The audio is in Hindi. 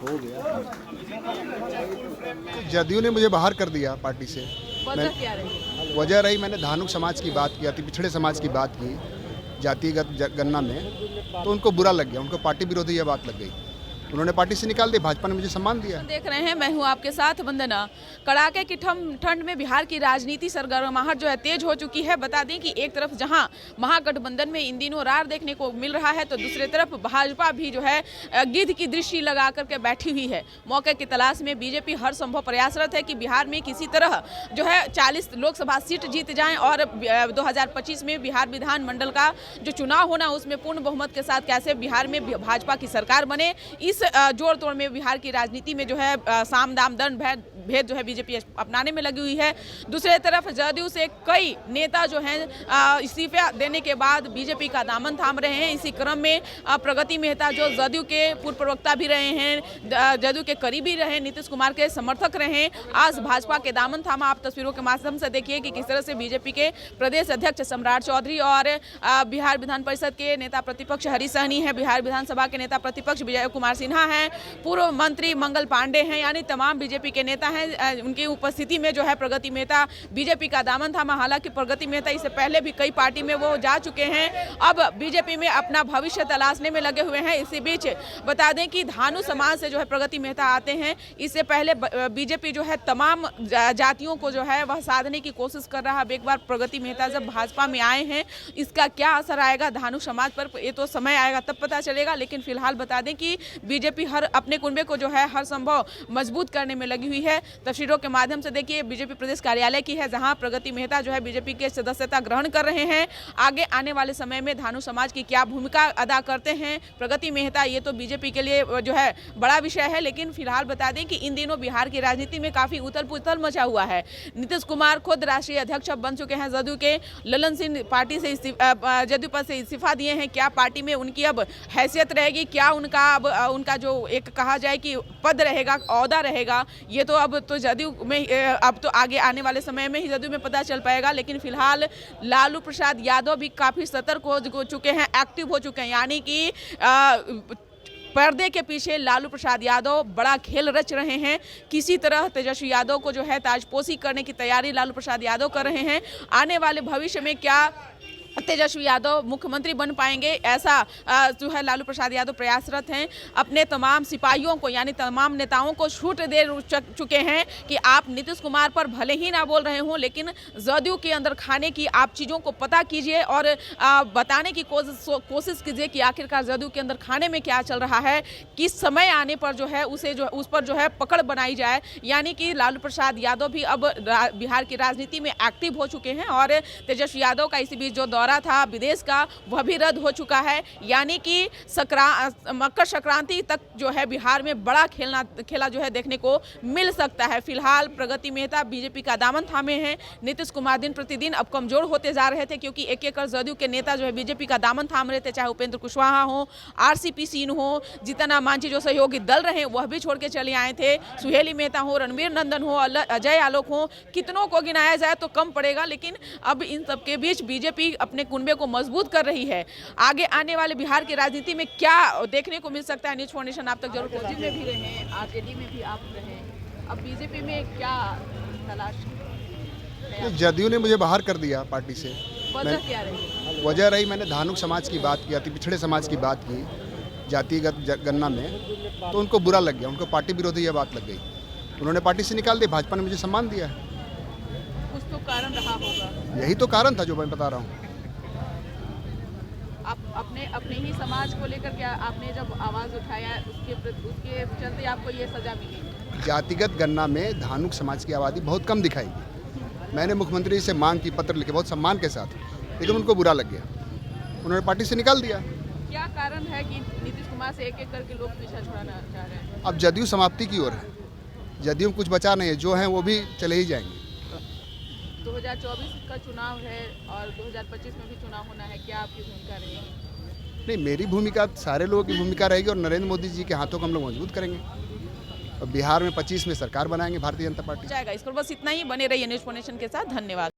हो गया। जदयू ने मुझे बाहर कर दिया पार्टी से। वजह क्या रही? वजह रही, मैंने धानुक समाज की बात की, अति पिछड़े समाज की बात की जातिगत गणना में, तो उनको बुरा लग गया, उनको पार्टी विरोधी यह बात लग गई, उन्होंने पार्टी से निकाल दी। भाजपा ने मुझे सम्मान दिया। देख रहे हैं, मैं हूं आपके साथ वंदना। कड़ाके की ठंड में बिहार की राजनीति सरगर्माहट जो है तेज हो चुकी है। बता दें कि एक तरफ जहां महागठबंधन में इन दिनों रार देखने को मिल रहा है, तो दूसरी तरफ भाजपा भी जो है गिद्ध की दृष्टि लगा करके बैठी हुई है। मौके की तलाश में बीजेपी हर संभव प्रयासरत है कि बिहार में किसी तरह जो है 40 लोकसभा सीट जीत जाएं और 2025 में बिहार विधानमंडल का जो चुनाव होना उसमें पूर्ण बहुमत के साथ कैसे बिहार में भाजपा की सरकार बने। इस जोड़ तोड़ में बिहार की राजनीति में जो है साम दाम दंड भेद जो है बीजेपी अपनाने में लगी हुई है। दूसरे तरफ जदयू से कई नेता जो हैं इस्तीफा देने के बाद बीजेपी का दामन थाम रहे हैं। इसी क्रम में प्रगति मेहता जो जदयू के पूर्व प्रवक्ता भी रहे हैं, जदयू के करीबी रहे, नीतीश कुमार के समर्थक रहे, आज भाजपा के दामन थामा। आप तस्वीरों के माध्यम से देखिए कि किस तरह से बीजेपी के प्रदेश अध्यक्ष सम्राट चौधरी और बिहार विधान परिषद के नेता प्रतिपक्ष हरीश सहनी है, बिहार विधानसभा के नेता प्रतिपक्ष विजय कुमार सिन्हा हैं, पूर्व मंत्री मंगल पांडे हैं, यानी तमाम बीजेपी के नेता हैं। उनकी उपस्थिति में जो है प्रगति मेहता बीजेपी का दामन थामा। हालांकि प्रगति मेहता इससे पहले भी कई पार्टी में वो जा चुके हैं, अब बीजेपी में अपना भविष्य तलाशने में लगे हुए हैं। इसी बीच बता दें कि धानु समाज से जो है प्रगति मेहता आते हैं। इससे पहले बीजेपी जो है तमाम जातियों को जो है वह साधने की कोशिश कर रहा है। अब एक बार प्रगति मेहता जब भाजपा में आए हैं, इसका क्या असर आएगा धानु समाज पर, ये तो समय आएगा तब पता चलेगा। लेकिन फिलहाल बता दें कि बीजेपी हर अपने कुनबे को जो है हर संभव मजबूत करने में लगी हुई है। तस्वीरों के माध्यम से देखिए बीजेपी प्रदेश कार्यालय की है, जहां प्रगति मेहता जो है बीजेपी के सदस्यता ग्रहण कर रहे हैं। आगे आने वाले समय में धानु समाज की क्या भूमिका अदा करते हैं प्रगति मेहता, ये तो बीजेपी के लिए जो है बड़ा विषय है। लेकिन फिलहाल बता दें कि इन दिनों बिहार की राजनीति में काफी उथल पुथल मचा हुआ है। नीतीश कुमार खुद राष्ट्रीय अध्यक्ष अब बन चुके हैं जदयू के। ललन सिंह पार्टी से जदयू पद से इस्तीफा दिए हैं। क्या पार्टी में उनकी अब हैसियत रहेगी, क्या उनका अब उनका जो एक कहा जाए कि पद रहेगा, औहदा रहेगा, ये तो अब तो जदयू में अब तो आगे आने वाले समय में ही जदयू में पता चल पाएगा। लेकिन फिलहाल लालू प्रसाद यादव भी काफी सतर्क हो चुके हैं, एक्टिव हो चुके हैं, यानी कि पर्दे के पीछे लालू प्रसाद यादव बड़ा खेल रच रहे हैं। किसी तरह तेजस्वी यादव को जो है ताजपोशी करने की तैयारी लालू प्रसाद यादव कर रहे हैं। आने वाले भविष्य में क्या तेजस्वी यादव मुख्यमंत्री बन पाएंगे, ऐसा जो है लालू प्रसाद यादव प्रयासरत हैं। अपने तमाम सिपाहियों को यानी तमाम नेताओं को छूट दे चुके हैं कि आप नीतीश कुमार पर भले ही ना बोल रहे हों, लेकिन जदयू के अंदर खाने की आप चीज़ों को पता कीजिए और बताने की कोशिश कीजिए कि आखिरकार जदयू के अंदर खाने में क्या चल रहा है। किस समय आने पर जो है उस पर जो है पकड़ बनाई जाए। यानी कि लालू प्रसाद यादव भी अब बिहार की राजनीति में एक्टिव हो चुके हैं और तेजस्वी यादव का इसी बीच जो दौरा था विदेश का वह भी रद्द हो चुका है। यानी कि मकर संक्रांति तक जो है बिहार में बड़ा खेला जो है देखने को मिल सकता है। फिलहाल प्रगति मेहता बीजेपी का दामन थामे हैं। नीतीश कुमार दिन प्रतिदिन अब कमजोर होते जा रहे थे, क्योंकि एक एक जदयू के नेता जो है बीजेपी का दामन थाम रहे थे, चाहे उपेंद्र कुशवाहा हो, आरसीपी सिंह हो, जीतन मांझी जो सहयोगी दल रहे वह भी छोड़ के चले आए थे, सुहेली मेहता हो, रणवीर नंदन हो, अजय आलोक हो, कितनों को गिनाया जाए तो कम पड़ेगा। लेकिन अब इन सबके बीच बीजेपी अपने कुनबे को मजबूत कर रही है। आगे आने वाले बिहार की राजनीति में क्या देखने को मिल सकता है, न्यूज़ फाउंडेशन आप तक जरूर पहुंचे। में भी रहे, आरजेडी में भी आप रहे, अब बीजेपी में क्या तलाश? जदयू ने मुझे बाहर कर दिया पार्टी से। वजह क्या रही? वजह रही, मैंने धानुक समाज की बात की, अति पिछड़े समाज की बात की जातिगत गणना में, तो उनको बुरा लग गया, उनको पार्टी विरोधी यह बात लग गई, उन्होंने पार्टी से निकाल दी। भाजपा ने मुझे सम्मान दिया है। कुछ तो कारण रहा होगा। यही तो कारण था जो मैं बता रहा हूँ। आप अपने ही समाज को लेकर क्या आपने जब आवाज उठाया उसके चलते आपको ये सजा मिली? जातिगत गणना में धानुक समाज की आबादी बहुत कम दिखाई। मैंने मुख्यमंत्री से मांग की, पत्र लिखे बहुत सम्मान के साथ, लेकिन उनको बुरा लग गया, उन्होंने पार्टी से निकाल दिया। क्या कारण है कि नीतीश कुमार से एक एक करके लोग पीछा छुड़ाना चाह रहे हैं? अब जदयू समाप्ति की ओर है, जदयू में कुछ बचा नहीं है, जो हैं वो भी चले ही जाएंगे। 2024 का चुनाव है और 2025 में भी चुनाव होना है, क्या आपकी भूमिका रहेगी? नहीं, मेरी भूमिका, सारे लोगों की भूमिका रहेगी और नरेंद्र मोदी जी के हाथों को हम लोग मजबूत करेंगे और बिहार में 25 में सरकार बनाएंगे भारतीय जनता पार्टी। जाएगा। इस पर बस इतना ही, बने रहिए न्यूज़ फाउंडेशन के साथ। धन्यवाद।